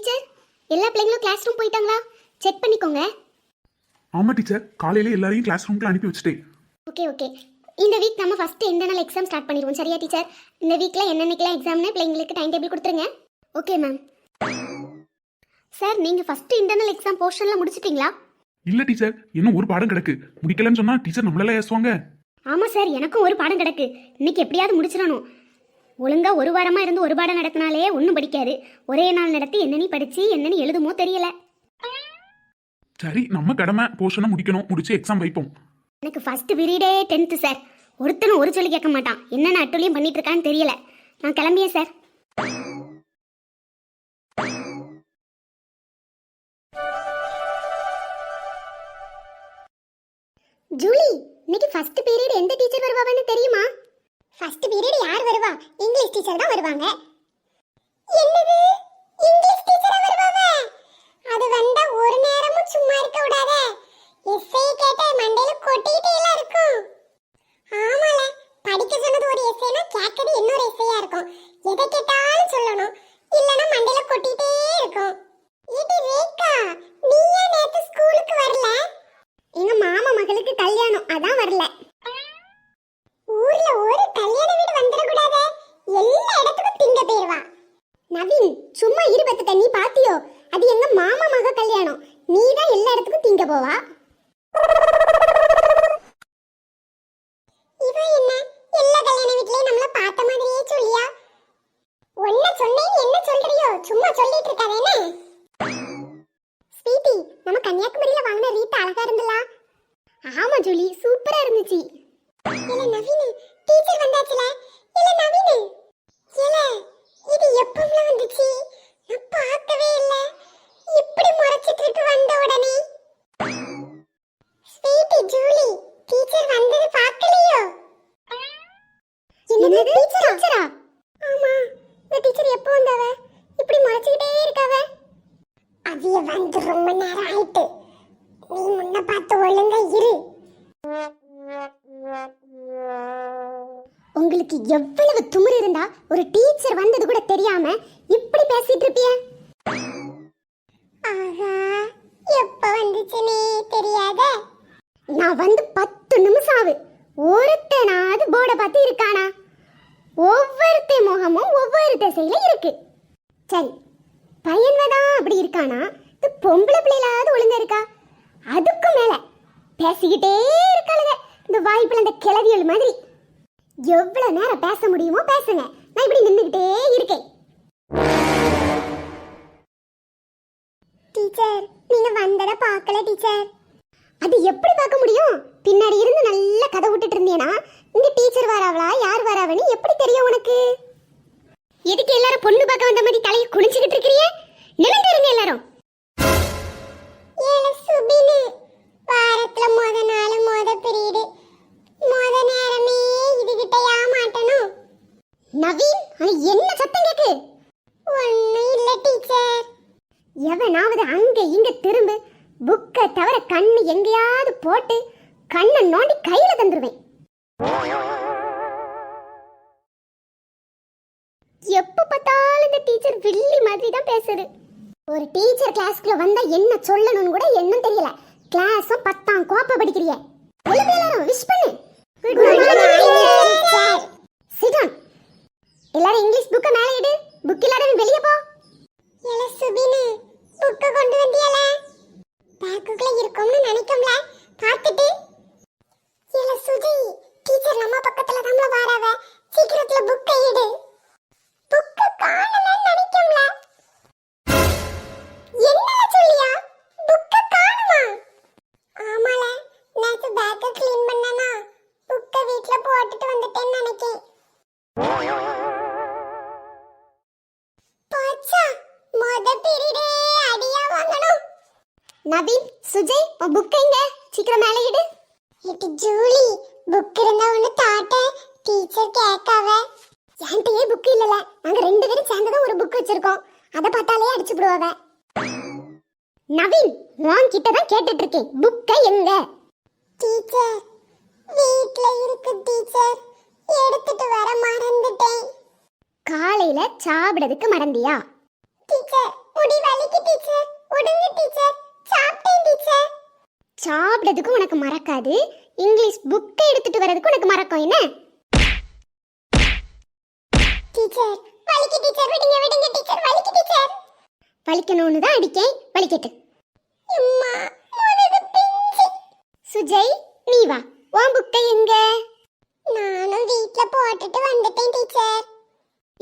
Teacher, எல்லா பிள்ளைங்களும் class room போயிட்டாங்களா? செக் பண்ணிக்கோங்க. ஆமா டீச்சர், காலையில எல்லாரையும் கிளாஸ் ரூம்க்கு அனுப்பி வச்சுட்டேன். Okay okay. இந்த வீக் நம்ம ஃபர்ஸ்ட் இன்டர்னல் எக்ஸாம் ஸ்டார்ட் பண்ணிடுவோம். சரியா டீச்சர்? இந்த வீக்ல என்னென்னக்கெல்லாம் எக்ஸாம்னு பிள்ளைங்களுக்கு டைம் டேபிள் கொடுத்துருங்க. Okay ma'am. சார், நீங்க ஃபர்ஸ்ட் இன்டர்னல் எக்ஸாம் போர்ஷன்ல முடிச்சிட்டீங்களா? இல்ல டீச்சர், இன்னும் ஒரு பாடம் கிடக்கு. முடிக்கலன்னு சொன்னா டீச்சர் நம்மளால ஏசுவாங்க. ஆமா சார், எனக்கும் ஒரு பாடம் கிடக்கு. இன்னைக்கு எப்படியாவது முடிச்சிடணும். ஒழுங்கா ஒரு வாரமா இருந்து ஒரு பாடம் நடத்தினாலே ஒன்றும் படிக்காது. ஒரே நாள் நடத்தி என்னன்னு படிச்சு என்னன்னு எழுதுமோ தெரியல. சரி, நம்ம கடமை போர்ஷனை முடிக்கணும். முடிச்சு எக்ஸாம் வைப்போம். எனக்கு ஃபர்ஸ்ட் பீரியடே 10th சார். ஒருத்தனும் ஒரு சொல்லி கேட்க மாட்டான். என்னென்ன அட்டூழியம் பண்ணிட்டு இருக்கான்னு தெரியல. நான் கிளம்பியேன் சார். ஜூலி, இன்னைக்கு ஃபர்ஸ்ட் பீரியட் எந்த டீச்சர் வருவாங்கன்னு தெரியுமா? ஃபர்ஸ்ட் பீரியட் யார் வருவா? இங்கிலீஷ் டீச்சர் தான் வருவாங்க. என்னது, இங்கிலீஷ் டீச்சரா வருவாங்க? அது வந்தா ஒரு நேரமும் சும்மா இருக்க கூடாதே. எஸ்ஏ கேட்ட மண்டையில கொட்டிட்டே இருக்கும். ஆமால, படிக்க சொன்னது ஒரு எஸ்ஏனா கேட்கறது இன்னொரு எஸ்ஏயா இருக்கும். எதை கேட்டாலும் சொல்லணும், இல்லனா மண்டையில கொட்டிட்டே இருக்கும். இது ரேகா, நீ ஏன் நேத்து ஸ்கூலுக்கு வரல? எங்க மாமா மகளுக்கு கல்யாணம், அதான் வரல. ஊர்ல ஒரு கல்யாண வீடு வந்துட கூடாதே. எல்லா இடத்துக்கும் திங்க போயிருவா. நவீன், சும்மா இருபத்து நீ பாத்தியோ? அது எங்க மாமா மக கல்யாணம். நீ தான் எல்லா இடத்துக்கும் திங்க போவா. இவன் என்ன எல்லா கல்யாண வீட்லயும் நம்மள பார்த்த மாதிரியே சொல்லியா? ஒன்ன சொன்னேன் என்ன சொல்றியோ? சும்மா சொல்லிட்டு இருக்காதேனே. ஸ்வீட்டி, நம்ம கன்னியாகுமரியில வாங்கின ரீட் அழகா இருந்தல? ஆமா ஜூலி, சூப்பரா இருந்துச்சு. இல்ல நவீன், டீச்சர் வந்தாச்சுல. இல்ல நவீன், இல்ல இது எப்பவும் வந்துச்சு? நான் பார்க்கவே இல்ல. இப்படி முறைச்சிட்டு இருக்கு வந்த உடனே. ஸ்வீட்டி, ஜூலி, டீச்சர் வந்தது பார்க்கலையோ? என்னது டீச்சரா? ஆமா, இந்த டீச்சர் எப்போ வந்தவ? இப்படி முறைச்சிட்டே இருக்கவ. அவிய வந்து ரொம்ப நேரம் ஆயிட்டு. நீ முன்ன பார்த்து ஒழுங்கா இரு. உங்களுக்கு எவ்வளவு துமுறு இருந்தா ஒரு டீச்சர் வந்தது கூட தெரியாம இப்படி பேசிட்டு இருப்பிய? ஆஹா, எப்ப வந்துச்சுனே தெரியாத. நான் வந்து 10 நிமிஷம் ஆகுது. ஒருத்தனாவது போர்டை பார்த்து இருக்கானா? ஒவ்வொருத்த முகமும் ஒவ்வொரு திசையில இருக்கு. சரி, பையன்வதான் அப்படி இருக்கானா? இது பொம்பளை பிள்ளைகளாவது ஒழுங்கா இருக்கா? அதுக்கும் மேல பேசிக்கிட்டே இருக்காளுங்க இந்த வாய்ப்புல இந்த கிளவியல் மாதிரி. எவ்வளவு நேரம் பேச முடியுமோ பேசுங்க. நான் இப்படி நின்னுகிட்டே இருக்கேன். டீச்சர், நீங்க வந்தத பார்க்கல டீச்சர். அது எப்படி பார்க்க முடியும்? பின்னாடி இருந்து நல்ல கதை விட்டுட்டு இருந்தேனா இங்க டீச்சர் வராவளா யார் வராவன்னு எப்படி தெரியும் உனக்கு? எதுக்கு எல்லாரும் பொண்ணு பார்க்க வந்த மாதிரி தலையை குனிஞ்சுக்கிட்டு இருக்கீங்க? நிமிர்ந்து இருங்க எல்லாரும். ஏல சுபினு, வாரத்துல மொத நாள் மொத பீரியட் மொத நேரமே இதுகிட்டயா மாட்டணும். நவீன், என்ன சத்தம் கேக்கு? ஒண்ணும் இல்ல டீச்சர். எவனாவது அங்க இங்க திரும்ப புக்கை தவிர கண்ணு எங்கேயாவது போட்டு கண்ணை நோண்டி கையில தந்துருவேன். எப்ப பார்த்தாலும் இந்த டீச்சர் வில்லி மாதிரி தான் பேசுது. ஒரு டீச்சர் கிளாஸ்க்குள்ள வந்தா என்ன சொல்லணும்னு கூட என்னன்னு தெரியல. கிளாஸும் 10ஆம் கோப்பை படிக்கிறியே. எல்லாரும் விஷ் பண்ணு. Good morning sir. Sit down. எல்லாரும் இங்கிலீஷ் புக்க மேலே எடு. புக் இல்லாதவன் வெளிய போ. எல சுபினு, புக்க கொண்டு வந்தியல? பேக்குக்குள்ள இருக்கும்னு நினைக்கம்ல. பார்த்துட்டு. எல சுஜி, டீச்சர் நம்ம பக்கத்துல நம்மள வாராவ. சீக்கிரத்துல புக்க எடு. புக்க காணலன்னு நினைக்கம்ல. என்னல சொல்லியா? புக்க காணுமா? ஆமால, நேத்து பேக்க க்ளீன் பண்ணனா. புக்க வீட்ல போட்டுட்டு வந்துட்டேன்னு நினைக்கேன். பாச்சா, மொத பீரியடே அடியா வாங்கணும். நவீன், சுஜய், உன் புக் எங்க? சீக்கிரம் மேலே இடு. இது ஜூலி, புக் இருந்தா ஒன்னு தாட்ட. டீச்சர் கேட்காவ. என்கிட்டயே புக் இல்லல. நாங்க 2 பேரும் சேர்ந்துதான் ஒரு புக் வச்சிருக்கோம். அதை பார்த்தாலே அடிச்சு விடுவாங்க. நவீன், உன்கிட்ட தான் கேட்டுட்டு இருக்கேன். புக்க எங்க? டீச்சர், வீட்ல இருக்கு டீச்சர். எடுத்துட்டு வர மறந்துட்டேன். காலையில சாப்பிடுறதுக்கு மறந்தியா? டீச்சர், முடி வலிக்கு டீச்சர். உடுங்க டீச்சர். சாப்பிட்டேன் டீச்சர். சாப்பிட்டதுக்கு உனக்கு மறக்காது, இங்கிலீஷ் புக்கை எடுத்துட்டு வரதுக்கு உனக்கு மறக்கும் என்ன? டீச்சர் வலிக்கு டீச்சர். விடுங்க விடுங்க டீச்சர். வலிக்கு டீச்சர். வலிக்கணும்னு தான் அடிக்கேன். வலிக்கட்டு. அம்மா முதுகு பிஞ்சு. சுஜய் நீ வா. உன் புக்கை எங்க? நானும் வீட்ல போட்டுட்டு வந்துட்டேன் டீச்சர்.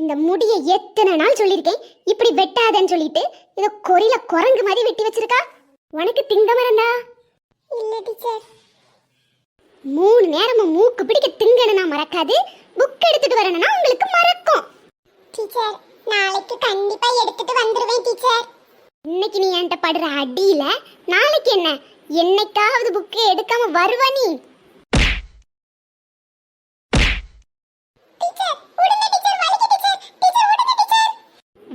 இந்த முடியை எத்தனை நாள் சொல்லியிருக்கேன் இப்படி வெட்டாதன்னு சொல்லிட்டு இத கொரில குரங்கு மாதிரி வெட்டி வச்சிருக்கா. உனக்கு திங்க மறந்தா? இல்ல டீச்சர். 3 நேரமும் மூக்கு பிடிக்க திங்கணும்னா மறக்காது, புக் எடுத்துட்டு வரணும்னா உங்களுக்கு மறக்கும். டீச்சர் நாளைக்கு கண்டிப்பா எடுத்துட்டு வந்துருவேன் டீச்சர். இன்னைக்கு நீ என்கிட்ட படுற அடியில நாளைக்கு என்ன, என்னைக்காவது புக்கை எடுக்காம வருவா நீ?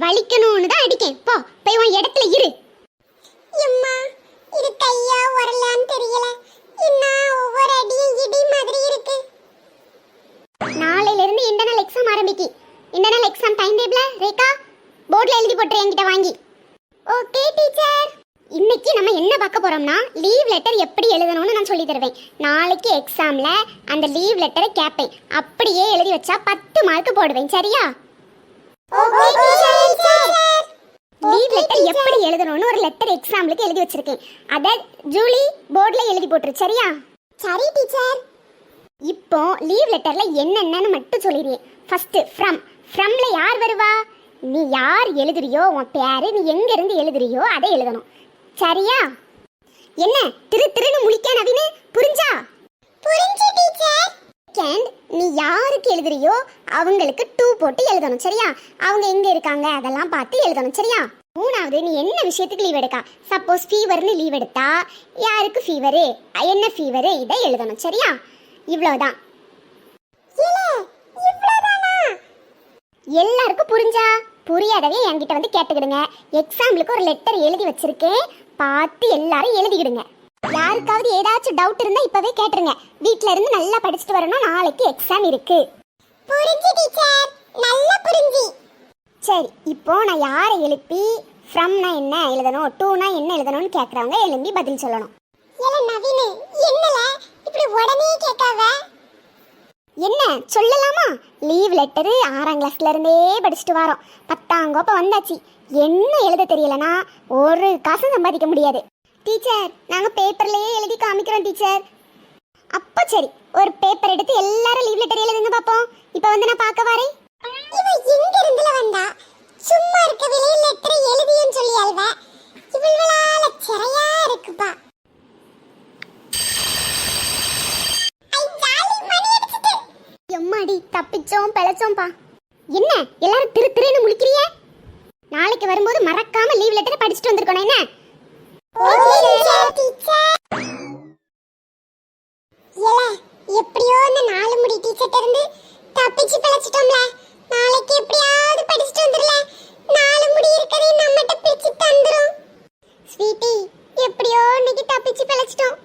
வலிக்கணும்னு தான் அடிக்கேன். போ போய் உன் இடத்துல இரு. அம்மா இது கையா வரலான்னு தெரியல. என்ன ஒவ்வொரு அடியும் இடி மாதிரி இருக்கு. நாளையில இருந்து இன்டர்னல் எக்ஸாம் ஆரம்பிக்கு. Internal exam time table Rekha போர்ட்ல எழுதி போட்டு என்கிட்ட வாங்கி. Okay teacher. இன்னைக்கு நம்ம என்ன பார்க்க போறோம்னா லீவ் லெட்டர் எப்படி எழுதணும்னு நான் சொல்லி தருவேன். நாளைக்கு எக்ஸாம்ல அந்த லீவ் லெட்டரை கேட்பேன். அப்படியே எழுதி வச்சா 10 மார்க் போடுவேன். சரியா? லீவ் லெட்டர் எப்படி எழுதணும்னு ஒரு லெட்டர் எக்ஸாம்லுக்கு எழுதி வச்சிருக்கேன். அத ஜூலி போர்ட்ல எழுதி போட்டுரு. சரியா? சரி டீச்சர். இப்போ லீவ் லெட்டர்ல என்னென்னன்னு மட்டும் சொல்லிடுறேன். ஃபர்ஸ்ட் ஃப்ரம்ல யார் வருவா? நீ யார் எழுதுறியோ உன் பேரு, நீ எங்க இருந்து எழுதுறியோ அதை எழுதணும். சரியா? என்ன திருன்னு முழிக்க நவீனு? புரிஞ்சா? புரிஞ்சு டீச்சர். செகண்ட், நீ யாருக்கு எழுதுறியோ அவங்களுக்கு 2 போட்டு எழுதணும். சரியா? அவங்க எங்க இருக்காங்க அதெல்லாம் பார்த்து எழுதணும். சரியா? மூணாவது, நீ என்ன விஷயத்துக்கு லீவ் எடுக்கா, சப்போஸ் ஃபீவர்னு லீவ் எடுத்தா யாருக்கு ஃபீவரு, என்ன ஃபீவரு, இதை எழுதணும். சரியா? இவ்வளவுதான். எல்லாருக்கும் புரிஞ்சா? புரியாதவே என்கிட்ட வந்து கேட்டுக்கிடுங்க. எக்ஸாம்பிளுக்கு ஒரு லெட்டர் எழுதி வச்சிருக்கேன், பார்த்து எல்லாரும் எழுதிக்கிடுங்க. யாருக்காவது ஏதாச்சும் டவுட் இருந்தா இப்பவே கேட்டுருங்க. வீட்ல இருந்து நல்லா படிச்சுட்டு வரணும், நாளைக்கு எக்ஸாம் இருக்கு. புரிஞ்சு டீச்சர். நல்லா புரிஞ்சு. சரி, இப்போ நான் யாரை எழுப்பி ஃப்ரம்னா என்ன எழுதணும், டூனா என்ன எழுதணும்னு கேக்குறவங்க எழுப்பி பதில் சொல்லணும். ஏல நவீனு என்னல இப்படி உடனே கேட்காவ? என்ன சொல்லலாமா? லீவ் லெட்டர் 6ஆம் கிளாஸ்ல இருந்தே படிச்சுட்டு வரோம். 10ஆம் கோப்ப வந்தாச்சு. என்ன எழுத தெரியலனா ஒரு காசு சம்பாதிக்க முடியாது. டீச்சர் நாங்க பேப்பர்லயே எழுதி காமிக்கிறோம் டீச்சர். அப்ப சரி, ஒரு பேப்பர் எடுத்து எல்லாரும் லீவ் லெட்டர் எழுதுங்க பாப்போம். இப்போ வந்து நான் பார்க்க வரேன். இவ எங்க இருந்துல வந்தா? சும்மா இருக்கவே லெட்டர் எழுதியன்னு சொல்லி அல்வ. இவளால சரியா இருக்குப்பா. எம்மாடி தப்பிச்சோம் பிழைச்சோம்பா. என்ன எல்லாரும் திருன்னு முழிக்கிறீங்க? நாளைக்கு வரும்போது மறக்காம லீவ் லெட்டரை படிச்சுட்டு வந்திருக்கணும். என்ன? எப்படியோ இந்த 4 முடி டீச்சர்ட்ட இருந்து தப்பிச்சு பிழைச்சிட்டோம்ல. நாளைக்கு எப்படியாவது படிச்சுட்டு வந்துடல. 4 முடி இருக்கதே நம்மட்ட பிரிச்சு தந்துரும். ஸ்வீட்டி எப்படியோ இன்னைக்கு தப்பிச்சு பிழைச்சிட்டோம்.